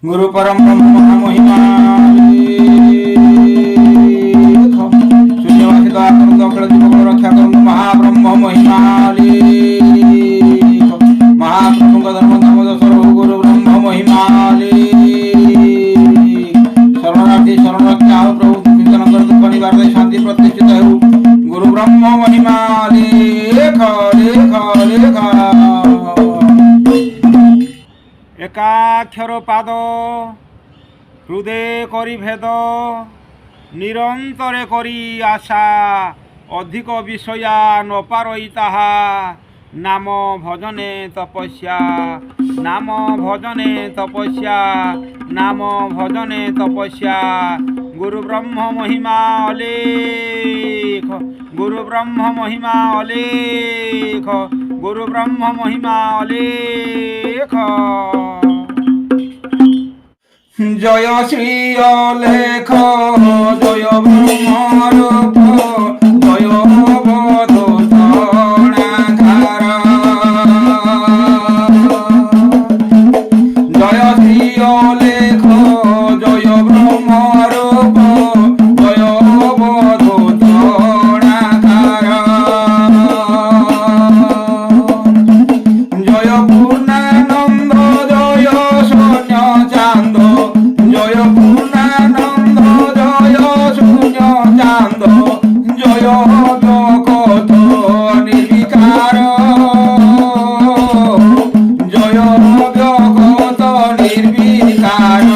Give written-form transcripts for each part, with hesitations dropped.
गुरु परम ब्रह्म महिमा शून्यवासी दया करंतु अखिल जीवक रक्षा करंतु महाब्रह्म महिमा महाप्रभुंग धर्म धाम दशरु गुरु ब्रह्म महिमा शरणार्थी शरण रक्षा हो प्रभु कीर्तन कर दुख निवारण शांति प्रतिष्ठित हो गुरु ब्रह्म महिमा लेख लेख लेख एकाक्षर पाद हृदय करी भेद निरंतरे करी आशा अधिक विषया न पारई ताहा नाम भजने तपस्या नाम भजने तपस्या नाम भजने तपस्या गुरु ब्रह्म महिमा अलेख गुरु ब्रह्म महिमा अलेख गुरु ब्रह्म महिमा अलेख जय श्री अलेख जय ब्रह्म रूप जय अवधूतणाकार जय श्री अलेख जय ब्रह्म रूप जय अवधूतणाकार जय पूर्णानंद जय शून्य चांद जय पूर्णानंद जय शून्य चांद जय जगत निर्विकार जय जगत निर्विकार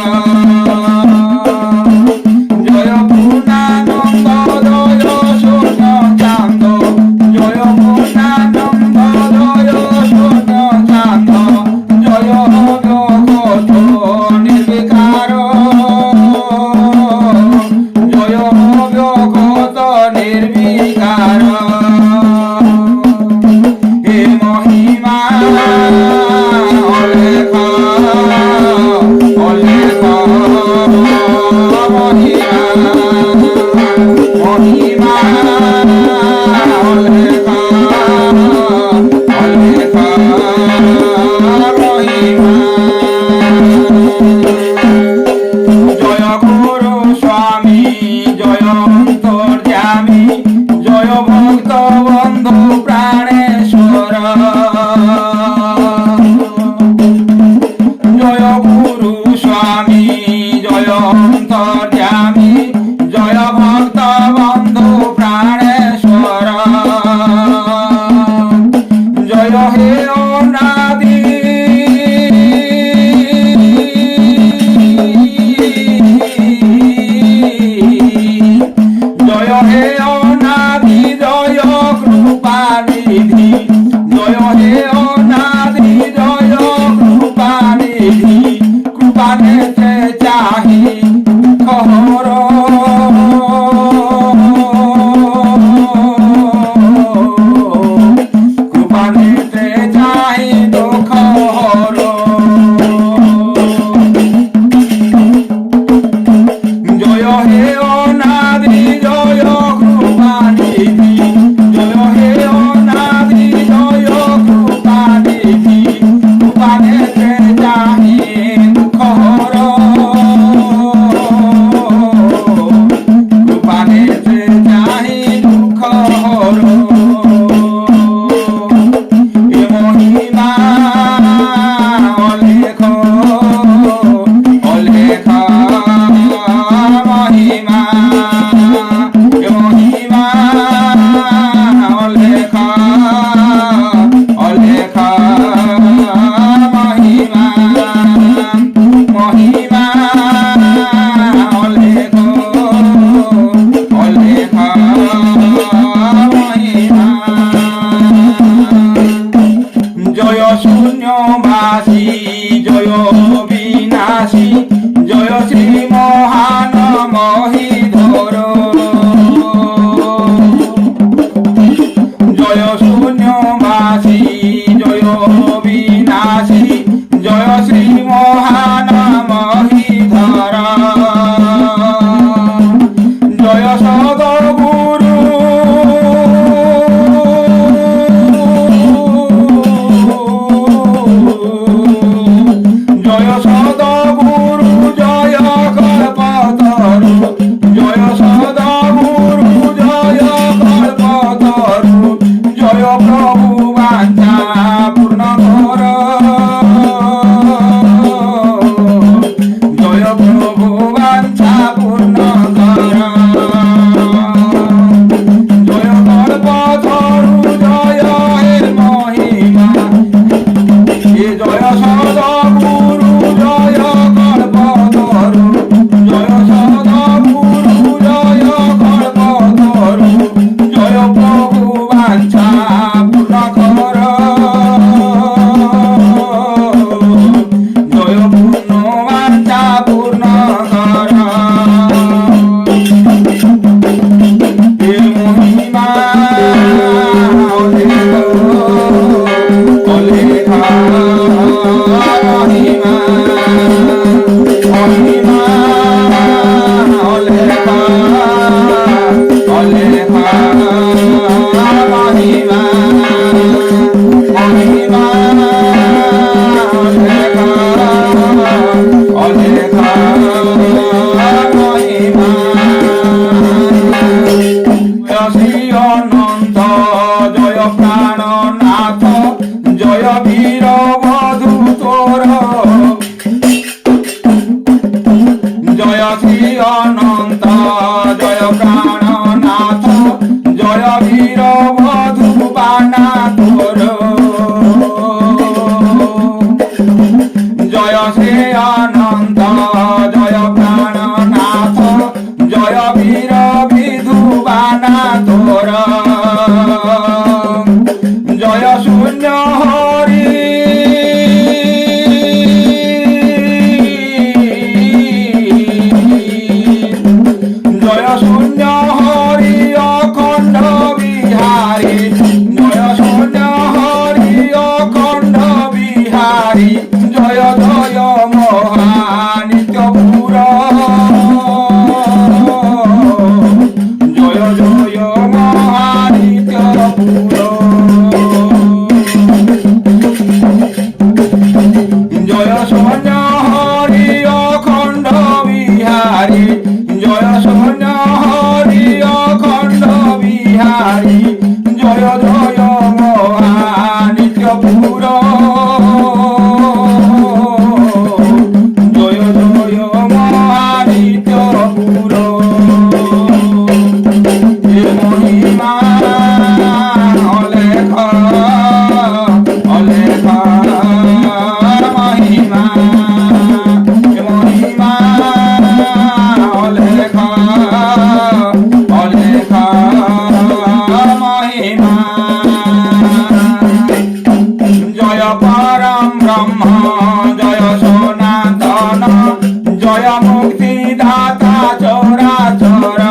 জয় মুক্তি দাতা চরাচর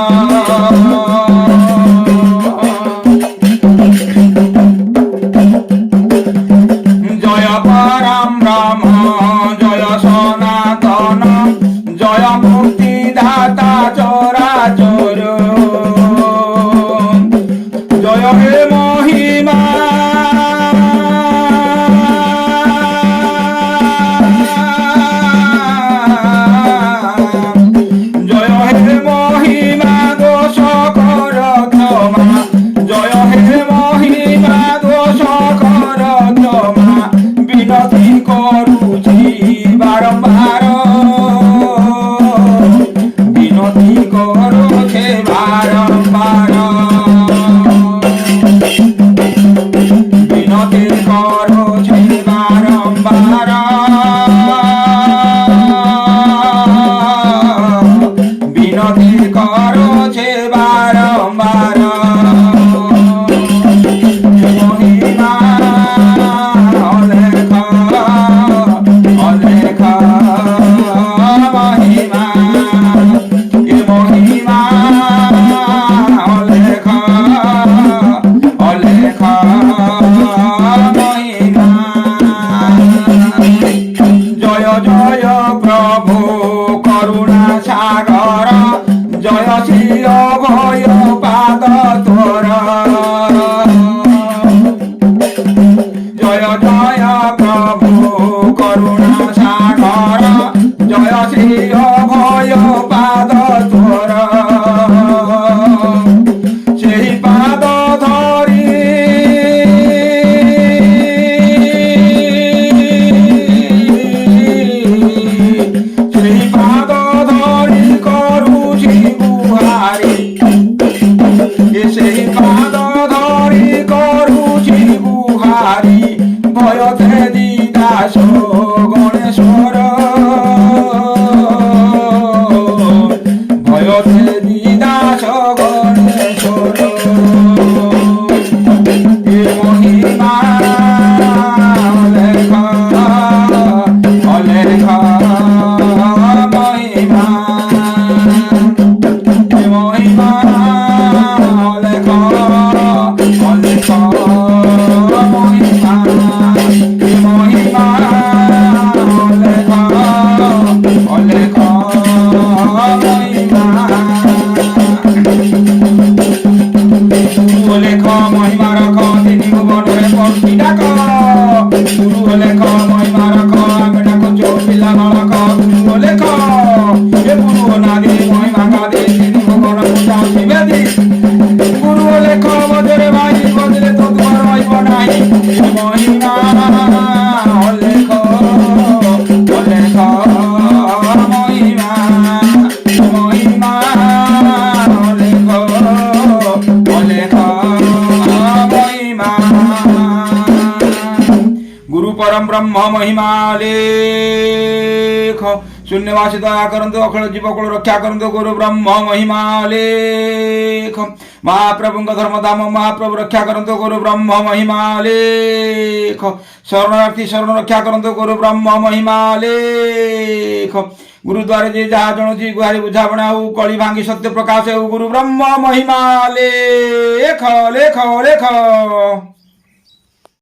জয় পরম ব্রহ্ম জয় সনাতন জয় মুক্তি দাতা চরাচর জয় হে মহিমা জয় হে মহিমা দোষ কর ক্ষমা জয় হে মহিমা দোষ কর ক্ষমা বিনতি করুছি বারম্বার বিনতি করছে বারম্বার বিনতি করছে বারম্বার বিনতি করছে বারম্বার মহিমা অলেখ অলেখ মহিমা এ মহিমা অলেখ অলেখ মহিমা জয় জয় প্রভু করুণা সাগর জয় শ্রী অভয় পাদ তোর জয় জয় প্রভু করুণা সাগর জয় শ্রী অভয় পাদ তোর সেই পাদ ধরি সেই পাদ ধরি করুছি গুহারি সেই পাদ ধরি করুছি গুহারি ভয়তে দিদাস গণেশ্বর ভয়তে দিদাস গণেশ্বর এ মহিমা অলেখ অলেখ মহিমা এ মহিমা অলেখ অলেখ মহিমা এ মহিমা অলেখ অলেখ মহিমা গুরু লেখ মহিমা রখ তিনি ভুবনের পক্ষী ডাক গুরু লেখ মহিমা রখ আমি ডাকুଛୁ পিଲା বাଳକ গুরু লেখ ଏ ଗୁରୁ ନାଦି ମହିମା ଗାଦି ତିନି ଭୁବନକୁ ଯାଉଛି ବେଦି ଗୁରୁ ଲେଖ ବଜରେ ଭାଇ ବଜରେ ତ ତୁମ ରହିବ ନାହିଁ ଏ ମହିମା ଅଲେଖ ଅଲେଖ ମହିମା ମହିମା ଅଲେଖ ଅଲେଖ ମହିମା गुरु परम ब्रह्म महिमा लेख शून्यवासी दया करंतु अखिल जीवकुल रक्षा करंतु गुरु ब्रह्म महिमा लेख महाप्रभु धर्मधाम महाप्रभु रक्षा करंतु गुरु ब्रह्म महिमा लेख शरणार्थी शरण रक्षा करंतु गुरु ब्रह्म महिमा लेख गुरुद्वारे जे जहा जणुची गुहारी बुझावणा हो कଳି भांगी सत्य प्रकाश हो गुरु ब्रह्म महिमा लेख लेख लेख